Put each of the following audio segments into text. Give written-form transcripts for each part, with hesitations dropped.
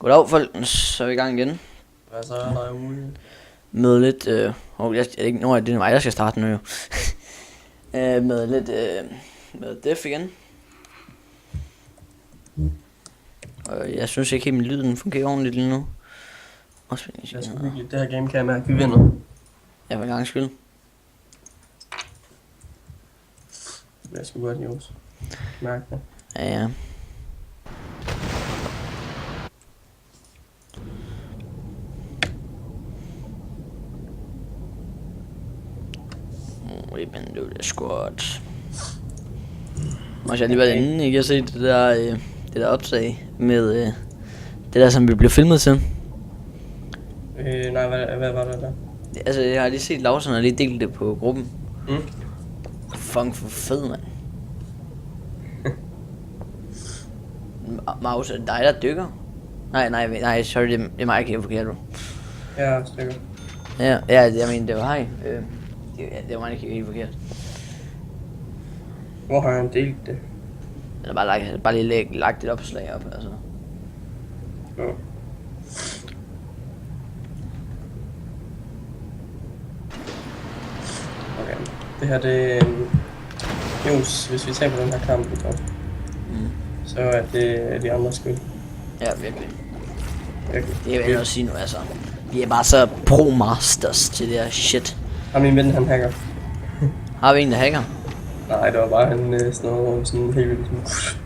Goddag folkens, så er vi i gang igen. Hvad så er der ude? Med lidt, det er mig der skal starte nu jo. Med lidt, med def igen. Og jeg synes ikke helt min lyden fungerer ordentligt lige nu. Også fordi Det er så hyggeligt, det her game kan jeg mærke, vi vinder. Ja, for en gang skyld. Jeg skal godt Jose. Mærke det. Ja. We've do the squad. Og jeg har lige været inde, ikke? Jeg har set det der optag med det der, som vi blev filmet til. Nej, hvad var det der? Altså, jeg har lige set Lausen og lige delt det på gruppen. Mm. Fuck for fed, mand. Maus, er det dig, der dykker? Nej, sorry, det er mig, ikke helt forkert, bro. Ja, stykker. Ja, jeg mener, det var hej. Det var mig ikke helt forkert. Hvor har han delt det? Eller bare lige lagt et opslag op, altså. Ja. Okay, det her det Jos, hvis vi taber den her kamp, så er det de andres skyld. Ja, virkelig. Virkelig. Det vil jeg også sige nu, altså. Vi er bare så pro-masters til det her shit. Har min ven, han hacker? Har vi en, der hacker? Nej, det var bare han sådan noget sådan helt vildt.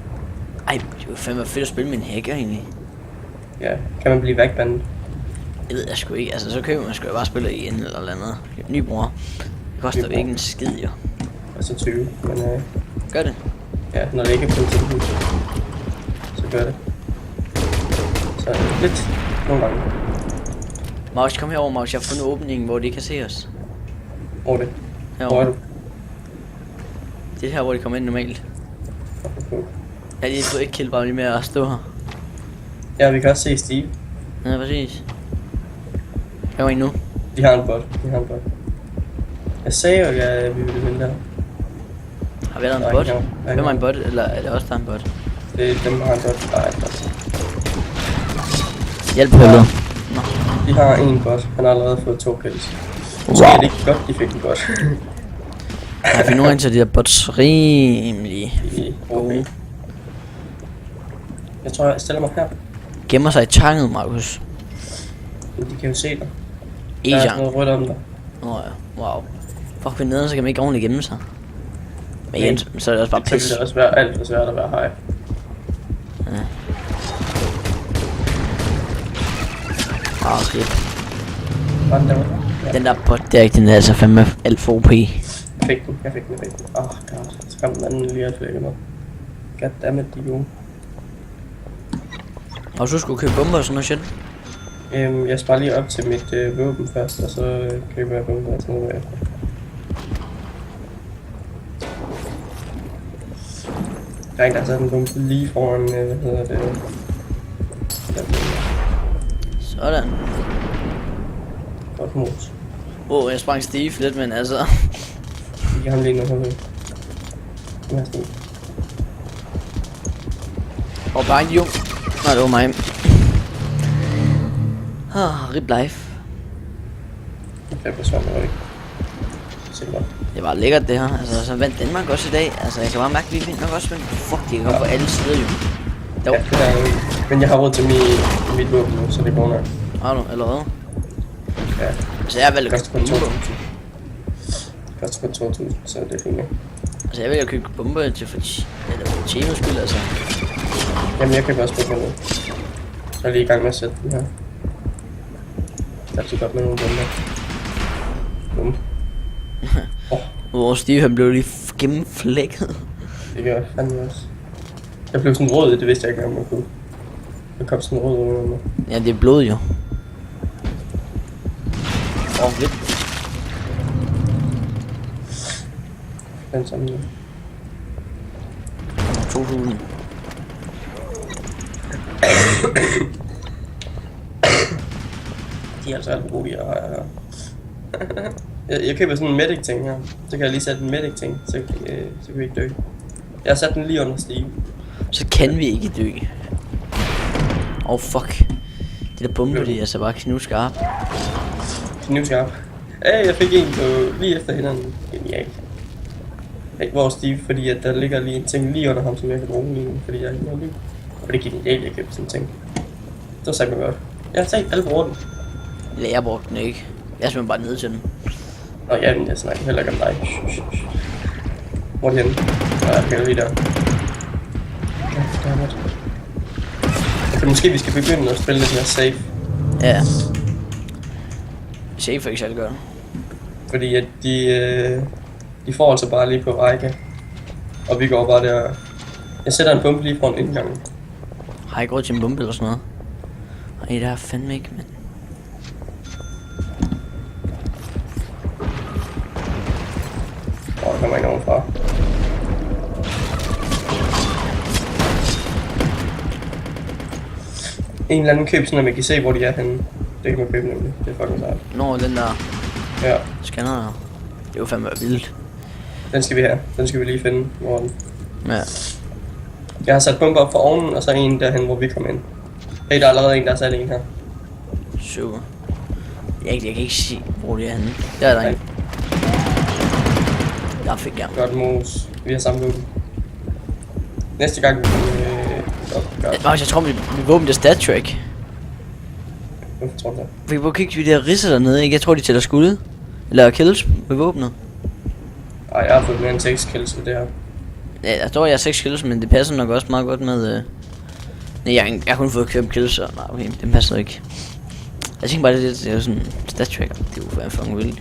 Ej, det var fandme fedt at spille med en hacker egentlig. Ja, kan man blive backbandet? Det ved jeg sgu ikke, altså så køber man sgu bare spille igen eller andet. Ny bror. Det koster ikke en skid jo. Altså 20, men gør det? Ja, når det ikke er på tilbud, så gør det. Så lidt, nogle gange. Maus, kom herover, Maus. Jeg har fundet åbningen, hvor de kan se os. Hvor er det? Herovre. Hvor er du? Det er her, hvor de kommer ind normalt. Ja, de stod ikke kill, bare lige med at stå her. Ja, vi kan også se Steve. Ja, præcis. Her var en nu. De har en bot. Jeg sagde jo, at vi ville vinde der. Har vi allerede en bot? Hvem er en bot, eller er det også der er en bot? Det er dem, der har en bot. Nej, altså. Hjælp på helvede. De har en bot. Han har allerede fået 2 kills. Wow. Så er det ikke godt, de fik en bot. Jeg finder nogle til de her bots rimelig okay. Jeg tror, jeg stiller mig her. Gemmer sig i tanget, Markus. De kan jo se dig. Der er sådan noget rødt om dig. Åh ja, wow. Fuck, ved neden, så kan man ikke ordentligt gemme sig. Men igen, så er det også bare pis. Det kan også være alt for svært at være high. Ja. Okay. Den der bot der, ikke, den er altså fandme alt for OP. Jeg fik den. Åh, god. Så kom den anden lige at flække mig. Goddammit, de gode. Og så skulle købe bomber og sådan noget shit. Jeg sparer lige op til mit våben først, og så køber jeg bomber og sådan noget efter. Der er en, der har sat en bombe lige foran, hvad hedder det? Sådan. Godt mos. Jeg sprang Steve lidt, men altså. Vi kan ham lige nu, Og bare en jung. Nej, det var mig. Rip life. Det er svært med ikke. Det var lækkert det her. Altså, så vandt Danmark også i dag. Altså, jeg kan bare mærke, at vi vinder nok også. Men fuck, de kan komme på alle sider jo. Ja, det er jo. Men jeg har råd til mit våben nu, så det går nok. Har du allerede? Ja. Så jeg valgte at købe bomber. Det koster kun 2.000, så det er fint. Altså, jeg vælger at købe bomber til for Chinos skyld, altså. Jamen, jeg køber også bomber nu. Så er jeg lige i gang med at sætte den her. Der er så godt med nogle bomber. Hvor Steve han blev lige gennemflækket. Det gør jeg fandme også. Jeg blev sådan rød, det vidste jeg ikke engang, man kunne. Der kom sådan rød over mig. Ja, det er blod jo. Lidt. Den samme nu. 2000. De er altså alt for gode, jeg har her. Jeg køber sådan en medic ting her. Så kan jeg lige sætte en medic ting, så kan vi ikke dø. Jeg har sat den lige under Steve. Så kan vi ikke dø. Fuck. De der bomber, de er så bare knivskarp. Knivskarp. Ja, jeg fik en på lige efter hinanden. Genialt. Ikke hvor Steve, fordi at der ligger lige en ting lige under ham, som jeg kan bruge lige nu, fordi jeg ikke har liv. Og det gik genialt, jeg købte sådan en ting. Det var sagt mig godt. Jeg har tænkt, alle bruger den. Eller jeg brugte den ikke. Jeg er simpelthen bare nede til den. Nå ja, men jeg snakker heller ikke om dig. Hvor er det henne? Nå, jeg kan lige der. Goddammit. Okay, måske vi skal begynde at spille lidt mere safe. Ja. Safe er ikke særlig godt. Fordi at de får altså bare lige på række. Og vi går bare der. Jeg sætter en bombe lige foran indgangen. Har jeg ikke råd til en bombe eller sådan noget? Ej, der er fandme ikke, men... Der kommer ikke nogen fra. En eller anden køb, sådan at man kan se, hvor de er henne. Det kan man købe nemlig. Det er fucking sejt. Nå, den der Ja, scanner der. Det er jo fandme vildt. den skal vi have. Den skal vi lige finde, hvor den. Ja. Jeg har sat bomber op for ovnen, og så en derhen, hvor vi kommer ind. Hey, der er allerede en, der har sat en her. Super. Jeg kan ikke se, hvor det er henne. Der er der en. Der fik jeg. Godt mos. Vi har samme våben. Næste gang Magnus, jeg tror, mit våben det er stat track. Hvorfor tror du det? Vi kan kigge de der ridser dernede, ikke? Jeg tror, de tæller skud. Eller kills med våbnet. Ej, jeg har fået mere end 6 kills ved det her. Ja, jeg tror, jeg har 6 kills, men det passer nok også meget godt med... Nej, jeg har kun fået 5 kills, så nej, okay, det passer ikke. Jeg tænker bare, det er jo sådan stat track. Det er jo fucking vildt,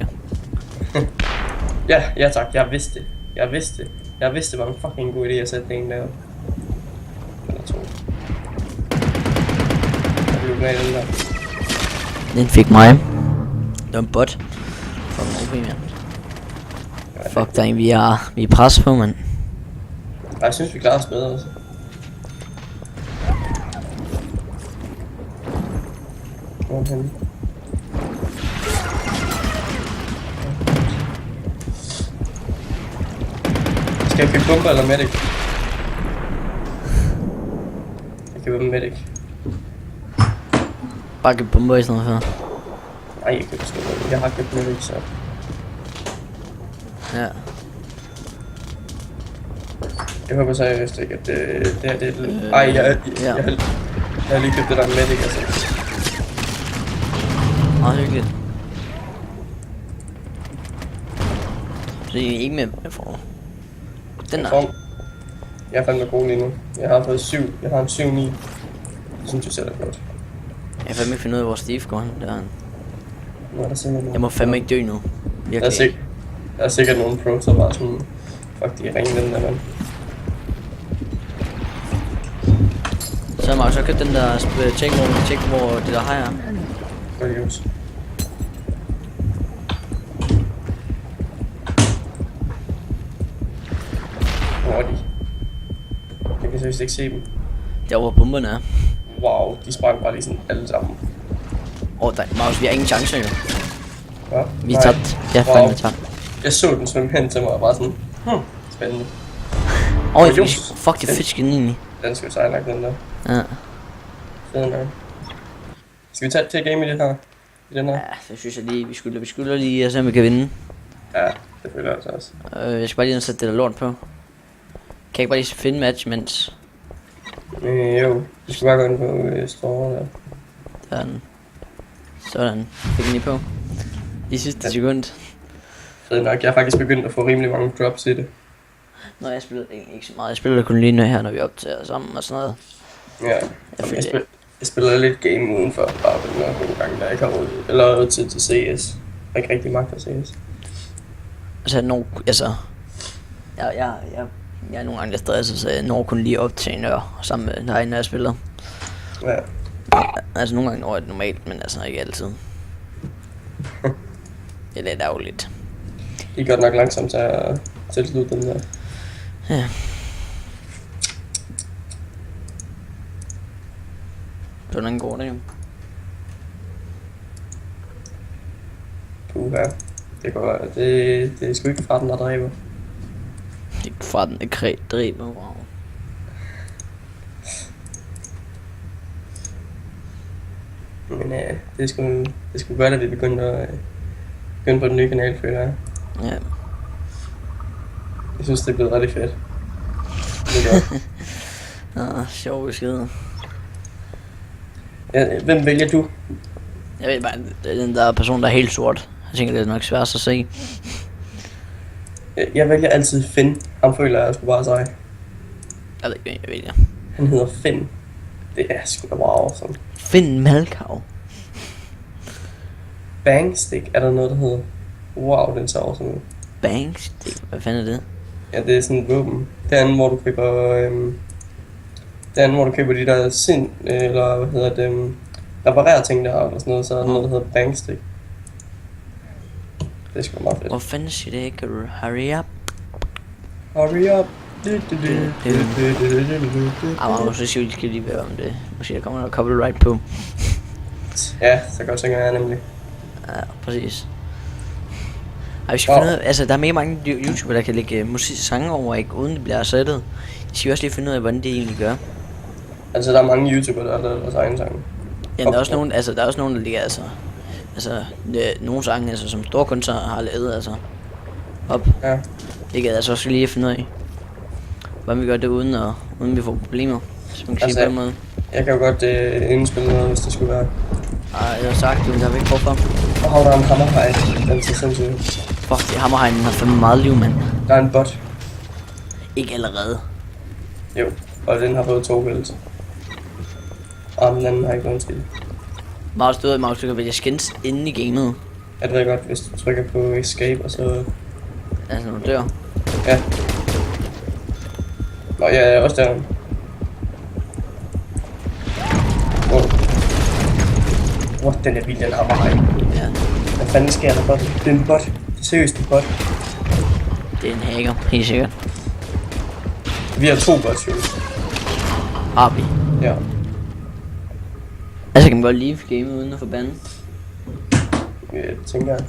ja. Ja, tak. Jeg vidste det. Jeg vidste, det var en fucking god idé at sætte en der. Eller to. Jeg blev med den der. Den fik mig. Det var en bot. Fucking OP, mand. Fuck, der er en, vi er pres på, mand. Ej, jeg synes, vi klarer os bedre også. Hvor er den henne? Skal jeg købe bomber eller medic? Jeg køber medic. Bare købe bomber i stedet for. Nej, jeg køber sgu medic. Jeg har købt medic, så... Ja. Jeg håber seriøst ikke, at det her det er lidt... Ej, jeg har lige købt det der medic, altså. Meget hyggeligt. Så det er ikke med for. Den der. Jeg er fandme god lige nu. Jeg har fået 7. Jeg har en 7-9. Det synes jeg selv er godt. Jeg kan fandme ikke finde ud af, hvor Steve går hen. Der er han. Nu er der simpelthen... Jeg må fandme ikke dø nu. Der er sikkert nogle pros, der bare sådan... Fuck, de ringer den der, mand. Så Magnus, jeg købte den der tjek, hvor det der har jeg. Gør det også. Hvor er de? Jeg kan seriøst ikke se dem. Der hvor bomberne er. Wow, de sprang bare lige sådan alle sammen. Magnus, vi har ingen chancer jo. Ja? Vi er tabt. Jeg er fandme tabt. Jeg så den svømme hen til mig og bare sådan... Spændende. Fuck, det er fedt skin egentlig. Den skal vi sejle nok, den der. Ja. Fed nok. Skal vi tage game i det her? I den her? Ja, det synes jeg lige, vi skylder lige at se om vi kan vinde. Ja, det føler jeg altså også. Jeg skal bare lige sætte det der lort på. Kan jeg ikke bare lige finde match, mens... Jo, vi skal bare gå ind på store der. Sådan. Sådan. Fik den lige på. I sidste sekund. Fed nok, jeg har faktisk begyndt at få rimelig mange drops i det. Nå, jeg spiller ikke så meget. Jeg spiller kun lige nu her, når vi optager sammen og sådan noget. Ja, jeg spiller lidt game udenfor, bare på nogle gange, der ikke har råd. Eller til CS. Jeg har ikke rigtig magt af CS. Altså, jeg er nogle gange lidt stresset, så jeg når kun lige op til en sammen med dig, når jeg spiller. Ja. Altså nogle gange når jeg det normalt, men altså ikke altid. Det er lidt ærgerligt. I er godt nok langsomt til at tilslutte den der. Ja. Sådan går det jo. Puha. Det går, det er sgu ikke fra den, der dræber. Det er fra den, der dræber, wow. Men det er sgu godt, at vi begyndte på den nye kanal, føler jeg. Ja. Jeg synes, det er blevet rigtig fedt. Det er godt. Sjov besked. Ja, hvem vælger du? Jeg ved bare, det er den der person, der er helt sort. Jeg tænker, det er nok svært at se. Jeg vælger altid Finn. Ham føler jeg sgu bare sej. Jeg ved ikke, hvad jeg vælger. Han hedder Finn. Det er sgu da wow, awesome. Finn Malkav. Bangstick er der noget, der hedder. Wow, den ser awesome ud. Bangstick? Hvad fanden er det? Ja, det er sådan et våben. Det er hvor du køber... det er hvor du køber de der eller hvad hedder det... reparerer ting der, eller sådan noget, så er der noget, der hedder Bangstick. Det er sgu meget fedt. Hvor fanden siger det ikke? Hurry up. Hurry up. Måske skal vi lige være om det. Måske der kommer noget copyright på. Ja, så godt tænker jeg nemlig. Ja, præcis. Ej, vi skal finde ud af, altså der er mega mange YouTuber, der kan lægge sange over, ikke, uden det bliver erstattet. De skal også lige finde ud af, hvordan det egentlig gør. Altså der er mange YouTuber, der har lavet deres egen sange. Ja, der er også nogen, der er også nogen, der ligger, nogle sange, altså, som store kunstnere har lavet, altså, op. Ja. Det kan altså også lige finde ud af, hvordan vi gør det, uden vi får problemer, så man kan sige på den måde. Jeg kan jo godt indspille noget, hvis det skulle være. Ej, jeg har sagt, men der er vi ikke hvorfor. Og der er en hammerhaj, den ser sindssygt ud. Fuck, det hammerhegnen har fandme meget liv, mand. Der er en bot. Ikke allerede. Jo, og den har fået 2 kills. Og den anden har ikke nogen skill. Meget stød, Magnus, du kan vælge skins inde i gamet. Jeg ved godt, hvis du trykker på escape, og så... Altså, når du dør. Ja. Nå, jeg er også der. Wow. What, den er vild, den hammerhaj. Ja. Hvad fanden sker der for den? Det er en bot. Det er seriøst en bot. Det er en hacker, helt sikkert. Vi har 2 bots, jo. Har vi? Ja. Altså, kan man godt leave gamet uden at forbande? Ja, det tænker jeg.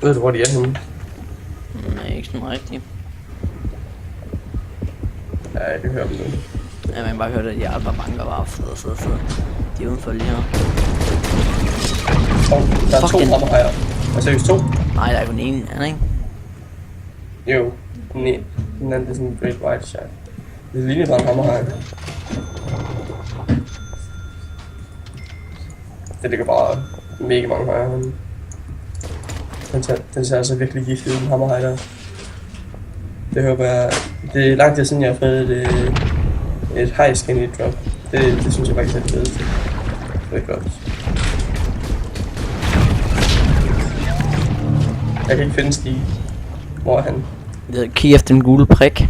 Ved du, hvor de er henne? Nej, ikke sådan rigtigt. Ja, jeg kan høre dem nu. Ja, man kan bare høre, at de andre banker var fed. De er udenfor lige her. Der er 2 hammerhajer. Er seriøst 2? Nej, der er kun en, er der ikke? Jo. Nej. Den anden er sådan en great white shark. Det ligner bare en hammerhaj. Det ligger bare mega mange hajer, men... Den ser altså virkelig giftig ud, den hammerhaj der. Det håber jeg... Det er lang tid siden, jeg har fået et hajskin i et drop. Det synes jeg faktisk er det fedeste. Det er godt. Jeg kan ikke finde Stig. Hvor er han? Kig efter den gule prik.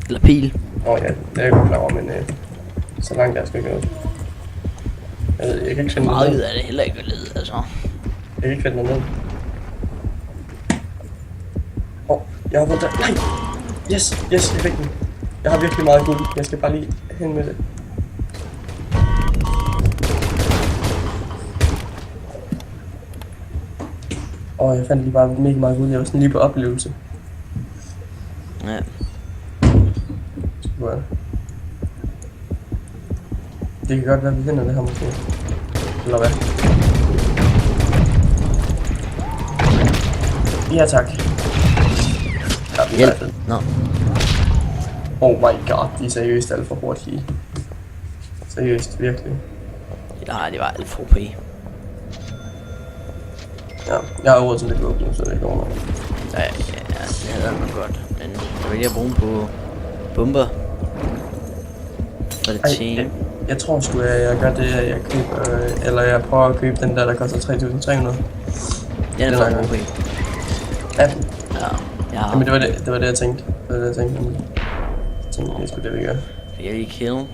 Eller pil. Ja, det er jeg godt klar over, men så langt jeg skal gå. Jeg kan ikke finde meget ud af det heller ikke at lede, altså. Jeg kan ikke finde noget ned. Jeg har fået der. Nej! Yes, jeg fik den. Jeg har virkelig meget guld. Jeg skal bare lige hen med det. Jeg fandt lige bare mega meget guld. Jeg var sådan lige på oplevelse. Ja. Det kan godt være, at vi finder det her måske. Eller hvad? Ja, tak. Hjælp. Nå. Oh my god, de er seriøst alt for hurtige. Seriøst, virkelig. Nej, det var alt for OP. Ja, jeg har råd til lidt våben, så det går nok. Ja, det havde jeg nok godt. Men jeg vil lige bruge dem på bomber. For det team. Jeg tror sgu, at jeg gør det, at jeg køber, eller jeg prøver at købe den der koster 3.300. Den er for OP. Ja. Ja. Jamen det var det jeg tænkte. Det var det jeg tænkte. Jeg tænkte, det skulle det vi gør. Jeg lige kill.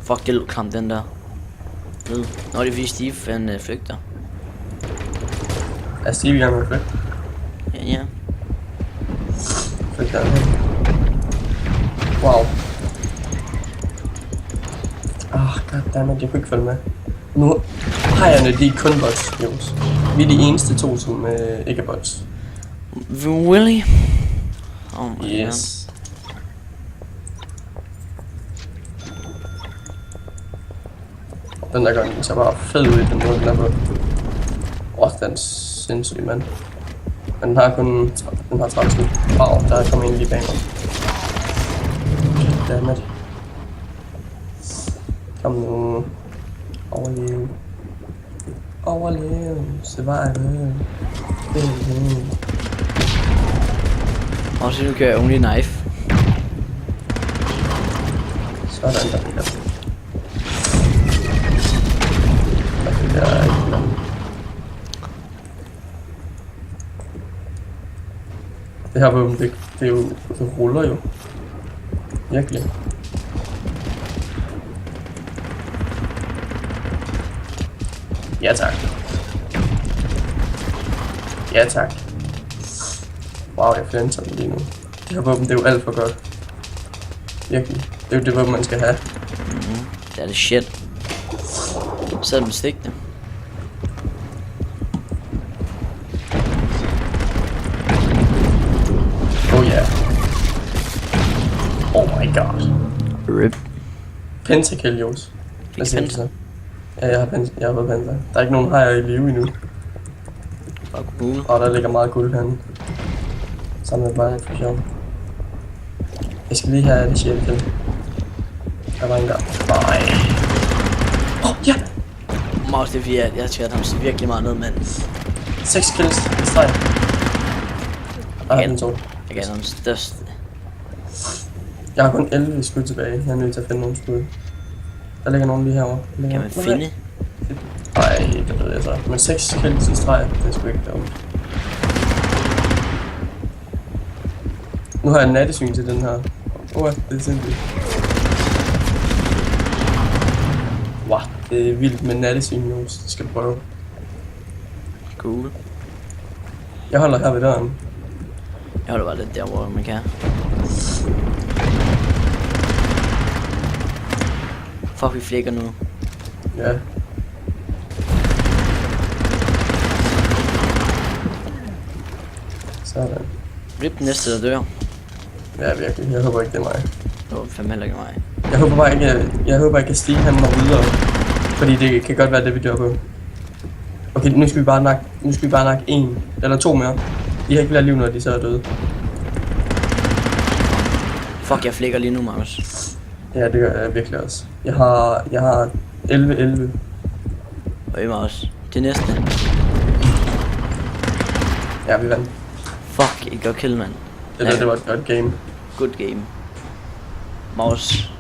Fuck, det lød klam den der. Nå, det er fordi Steve han flygter. Er Steve i gang med at flygte? Ja. Flygter han hen. Wow. Goddammit, jeg kunne ikke følge med. Nu hajerne, de er kun bots, Jonas. Vi er de eneste 2, som ikke er bots. Really? Oh my Yes. Den der gang, den ser bare fed ud i den måde, den er på. Den er sindssyg, mand. Men den har kun... Den har 30 skud. Wow, der er kommet en lige bag mig. Goddammit. Kom nu. Overlev. Overlev. Survive. Og så nu kører jeg only knife. Sådan der bliver det. Der er ikke noget. Det her våben, det er jo, det ruller jo. Virkelig. Ja tak. Ja tak. Wow, jeg flinser den lige nu. Det her våben, det er jo alt for godt. Virkelig. Det er jo det våben, man skal have. Det er det shit. Så med stikkene. Oh yeah. Oh my god. RIP. Pentakill, Jos. Hvad siger du så? Ja, jeg har fået penta. Der er ikke nogen hajer i live endnu. Fuck cool. Og der ligger meget guld herinde. Sammen med mig for sjov. Jeg skal lige have det sjældent til. Der var en der. Nej. Ja! Maus, det er fordi, jeg har tvært ham så virkelig meget ned, mand. 6 kills i streg. Jeg har den to. Jeg gav ham største. Jeg har kun 11 skud tilbage. Jeg er nødt til at finde nogle skud. Der ligger nogen lige herovre. Kan man finde? Nej, det ved jeg så. Men 6 kills i streg, det er sgu ikke dumt. Nu har jeg nattesyn til den her. Det er sindssygt. Wow, det er vildt med nattesyn nu, så skal prøve. Cool. Jeg holder her ved døren. Jeg holder bare lidt der, hvor man kan. Fuck, vi flækker nu. Ja. Sådan. RIP næste, der dør. Ja, virkelig. Jeg håber ikke, det er mig. Det var fandme heller ikke mig. Jeg håber bare ikke, at Steve han når videre. Fordi det kan godt være det, vi dør på. Okay, nu skal vi bare nakke en eller to mere. De har ikke flere liv, når de så er døde. Fuck, jeg flækker lige nu, Magnus. Ja, det gør jeg virkelig også. Jeg har 11. Og Emma også. Det næste. Ja, vi vandt. Fuck, et godt kill, mand. Det var et godt game. Good game. Maus.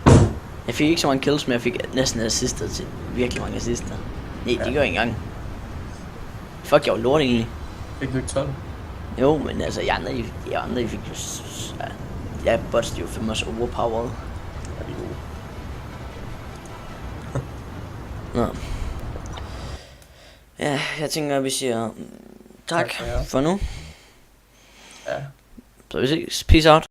Jeg fik ikke så mange kills, men jeg fik næsten assistet til virkelig mange assister. Nej, det gør jeg ikke engang. Fuck, jeg var lort egentlig. Fik du ikke 12? Jo, men altså, jeg andre, I fik jo... Ja, jeg bots, jo fandme også overpowered. Ja, de er gode. Nå. Ja, jeg tænker, vi siger tak Tak for jer. for nu. Ja. Så vi ses. Peace out.